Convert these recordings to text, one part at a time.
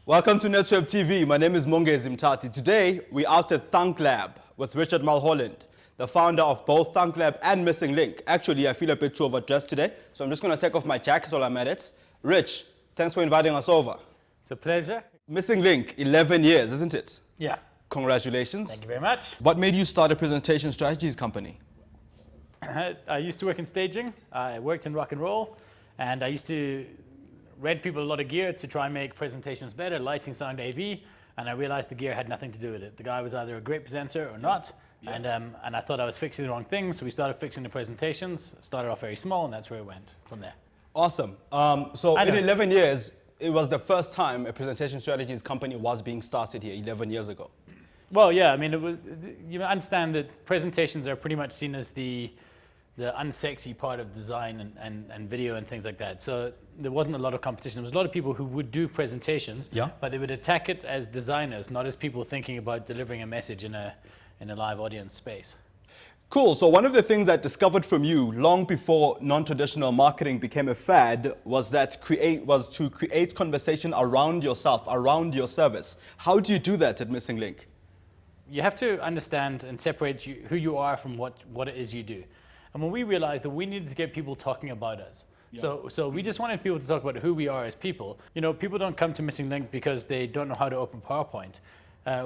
Welcome to NetwebTV. My name is Mongezi Mtati. Today, we're out at Thunk Lab with Richard Mulholland, the founder of both Thunk Lab and Missing Link. Actually, I feel a bit too overdressed today, so I'm just going to take off my jacket while I'm at it. Rich, thanks for inviting us over. It's a pleasure. Missing Link, 11 years, isn't it? Yeah. Congratulations. Thank you very much. What made you start a presentation strategies company? I used to work in staging. I worked in rock and roll, and I used to rent people a lot of gear to try and make presentations better, lighting, sound, AV, and I realized the gear had nothing to do with it. The guy was either a great presenter or not, and I thought I was fixing the wrong things, so we started fixing the presentations, started off very small, and that's where it went from there. Awesome. So in 11 years, it was the first time a presentation strategies company was being started here 11 years ago. Well, yeah, I mean, you understand that presentations are pretty much seen as the unsexy part of design and video and things like that. So there wasn't a lot of competition. There was a lot of people who would do presentations, but they would attack it as designers, not as people thinking about delivering a message in a live audience space. Cool. So one of the things I discovered from you long before non-traditional marketing became a fad was to create conversation around yourself, around your service. How do you do that at Missing Link? You have to understand and separate who you are from what it is you do. And when we realized that we needed to get people talking about us, so we just wanted people to talk about who we are as people. You know, people don't come to Missing Link because they don't know how to open PowerPoint.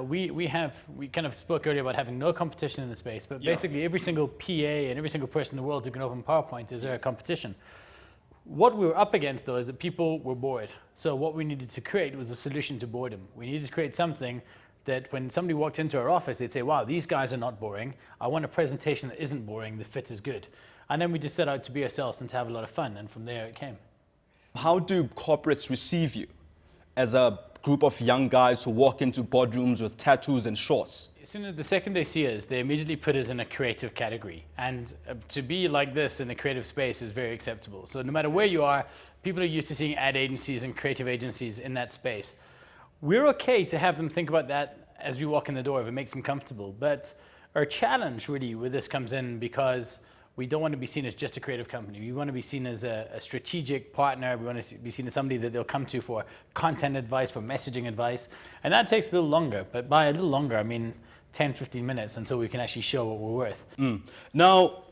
We kind of spoke earlier about having no competition in the space, but basically every single PA and every single person in the world who can open PowerPoint is a competition. What we were up against, though, is that people were bored. So what we needed to create was a solution to boredom. We needed to create something that when somebody walked into our office, they'd say, wow, these guys are not boring. I want a presentation that isn't boring, the fit is good. And then we just set out to be ourselves and to have a lot of fun, and from there it came. How do corporates receive you as a group of young guys who walk into boardrooms with tattoos and shorts? As soon as the second they see us, they immediately put us in a creative category. And to be like this in a creative space is very acceptable. So no matter where you are, people are used to seeing ad agencies and creative agencies in that space. We're okay to have them think about that as we walk in the door if it makes them comfortable. But our challenge really with this comes in because we don't want to be seen as just a creative company. We want to be seen as a strategic partner. We want to be seen as somebody that they'll come to for content advice, for messaging advice. And that takes a little longer. But by a little longer, I mean 10, 15 minutes until we can actually show what we're worth. Now,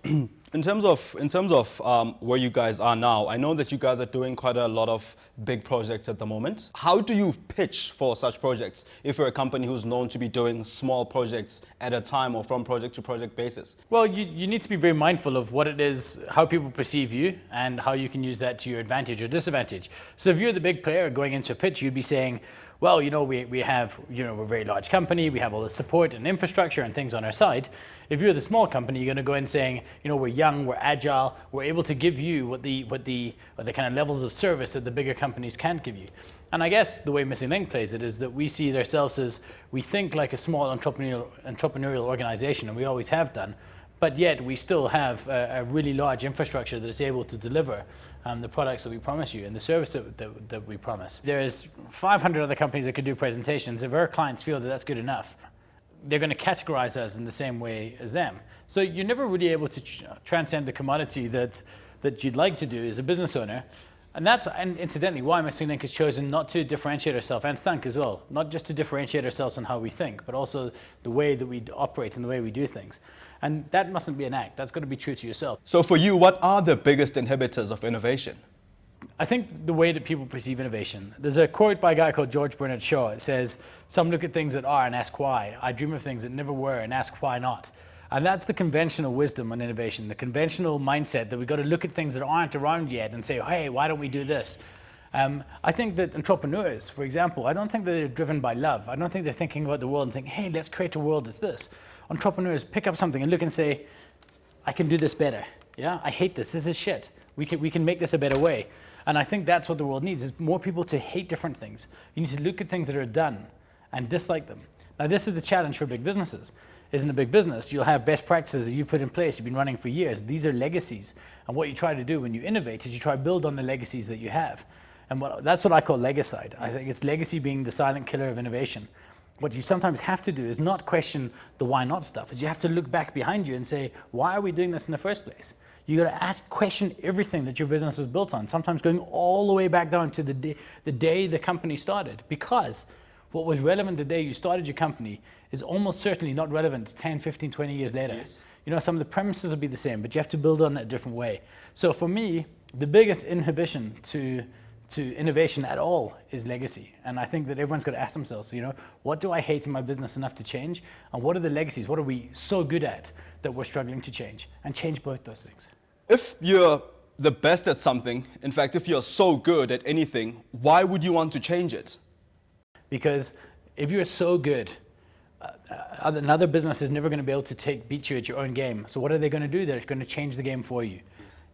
in terms of where you guys are now, I know that you guys are doing quite a lot of big projects at the moment. How do you pitch for such projects if you're a company who's known to be doing small projects at a time or from project to project basis? Well, you need to be very mindful of what it is, how people perceive you, and how you can use that to your advantage or disadvantage. So if you're the big player going into a pitch, you'd be saying, well, you know, we have, you know, we're a very large company, we have all the support and infrastructure and things on our side. If you're the small company, you're going to go in saying, you know, we're young, we're agile, we're able to give you what the kind of levels of service that the bigger companies can't give you. And I guess the way Missing Link plays it is that we see ourselves as, we think like a small entrepreneurial organization, and we always have done, but yet we still have a really large infrastructure that is able to deliver the products that we promise you and the service that we promise. There's 500 other companies that could do presentations. If our clients feel that that's good enough, they're going to categorize us in the same way as them. So you're never really able to transcend the commodity that you'd like to do as a business owner. And that's, and incidentally, why Missing Link has chosen not to differentiate ourselves, and Thunk as well, not just to differentiate ourselves on how we think, but also the way that we operate and the way we do things. And that mustn't be an act. That's got to be true to yourself. So for you, what are the biggest inhibitors of innovation? I think the way that people perceive innovation. There's a quote by a guy called George Bernard Shaw. It says, some look at things that are and ask why. I dream of things that never were and ask why not. And that's the conventional wisdom on innovation, the conventional mindset that we've got to look at things that aren't around yet and say, hey, why don't we do this? I think that entrepreneurs, for example, I don't think that they're driven by love. I don't think they're thinking about the world and think, hey, let's create a world that's this. Entrepreneurs pick up something and look and say, I can do this better. Yeah, I hate this. This is shit. We can make this a better way. And I think that's what the world needs, is more people to hate different things. You need to look at things that are done and dislike them. Now, this is the challenge for big businesses. In a big business, you'll have best practices that you've put in place, you've been running for years. These are legacies. And what you try to do when you innovate is you try to build on the legacies that you have. And that's what I call legicide. I think it's legacy being the silent killer of innovation. What you sometimes have to do is not question the why not stuff, is you have to look back behind you and say, why are we doing this in the first place? You got to question everything that your business was built on, sometimes going all the way back down to the day the company started, because what was relevant the day you started your company is almost certainly not relevant 10, 15, 20 years later. Yes. You know, some of the premises will be the same, but you have to build on it a different way. So for me, the biggest inhibition to innovation at all is legacy. And I think that everyone's got to ask themselves, you know, what do I hate in my business enough to change? And what are the legacies? What are we so good at that we're struggling to change? And change both those things. If you're the best at something, in fact, if you're so good at anything, why would you want to change it? Because if you're so good, another business is never going to be able to beat you at your own game. So what are they going to do? They're going to change the game for you.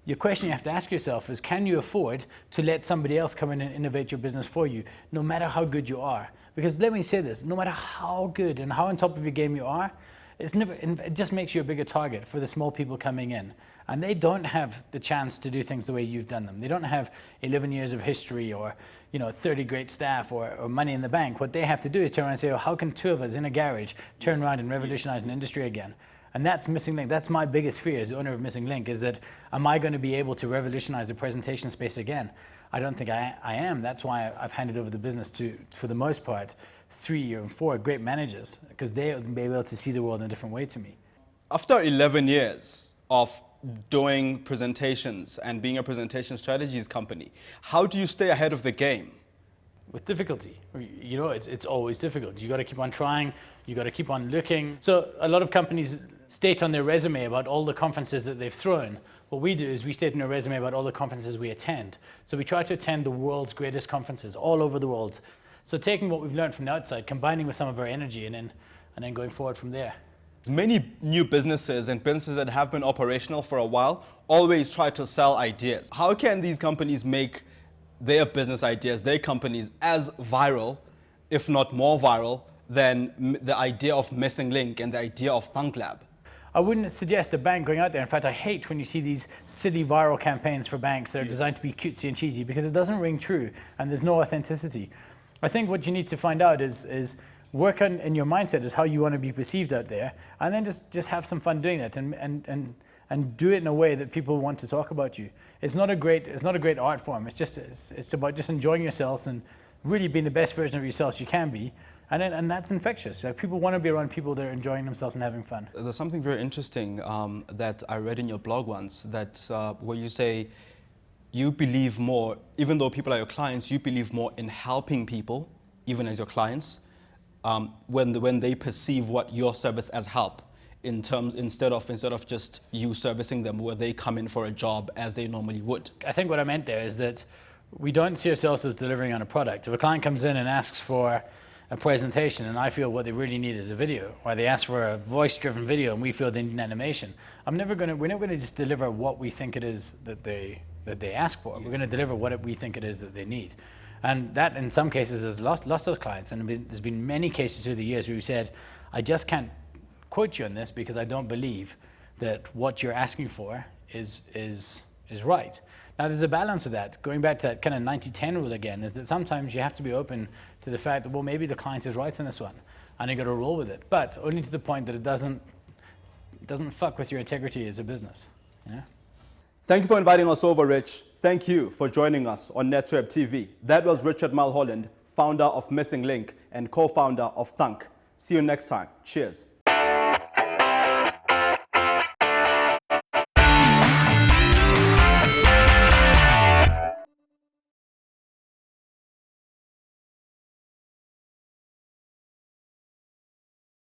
Your question you have to ask yourself is, can you afford to let somebody else come in and innovate your business for you, no matter how good you are? Because let me say this, no matter how good and how on top of your game you are, it just makes you a bigger target for the small people coming in. And they don't have the chance to do things the way you've done them. They don't have 11 years of history or 30 great staff or money in the bank. What they have to do is turn around and say, oh, how can two of us in a garage turn around and revolutionize an industry again? And that's Missing Link. That's my biggest fear as the owner of Missing Link, is that am I going to be able to revolutionize the presentation space again? I don't think I am. That's why I've handed over the business to, for the most part, 3 or 4 great managers, because they'll be able to see the world in a different way to me. After 11 years of doing presentations and being a presentation strategies company, how do you stay ahead of the game? With difficulty. You know, it's always difficult. You got to keep on trying. You got to keep on looking. So a lot of companies state on their resume about all the conferences that they've thrown. What we do is we state in our resume about all the conferences we attend. So we try to attend the world's greatest conferences all over the world. So taking what we've learned from the outside, combining with some of our energy, and then going forward from there. Many new businesses and businesses that have been operational for a while always try to sell ideas. How can these companies make their business ideas, their companies, as viral, if not more viral, than the idea of Missing Link and the idea of Thunk Lab? I wouldn't suggest a bank going out there. In fact, I hate when you see these silly viral campaigns for banks that are designed to be cutesy and cheesy, because it doesn't ring true and there's no authenticity. I think what you need to find out is work on in your mindset is how you want to be perceived out there, and then just have some fun doing it and do it in a way that people want to talk about you. It's not a great art form. It's about just enjoying yourselves and really being the best version of yourselves you can be. And that's infectious. Like, people want to be around people that are enjoying themselves and having fun. There's something very interesting that I read in your blog once, that where you say you believe more, even though people are your clients, you believe more in helping people, even as your clients, when they perceive what your service as help, instead of just you servicing them where they come in for a job as they normally would. I think what I meant there is that we don't see ourselves as delivering on a product. If a client comes in and asks for a presentation and I feel what they really need is a video, or they ask for a voice-driven video and we feel they need an animation, we're never going to just deliver what we think it is that they ask for. We're going to deliver what we think it is that they need. And that, in some cases, has lost us clients. And there's been many cases through the years where we said, I just can't quote you on this because I don't believe that what you're asking for is right. Now, there's a balance with that. Going back to that kind of 90-10 rule again, is that sometimes you have to be open to the fact that, well, maybe the client is right in this one, and you got to roll with it. But only to the point that it doesn't fuck with your integrity as a business. Yeah? Thank you for inviting us over, Rich. Thank you for joining us on NetwebTV. That was Richard Mulholland, founder of Missing Link and co-founder of Thunk. See you next time. Cheers.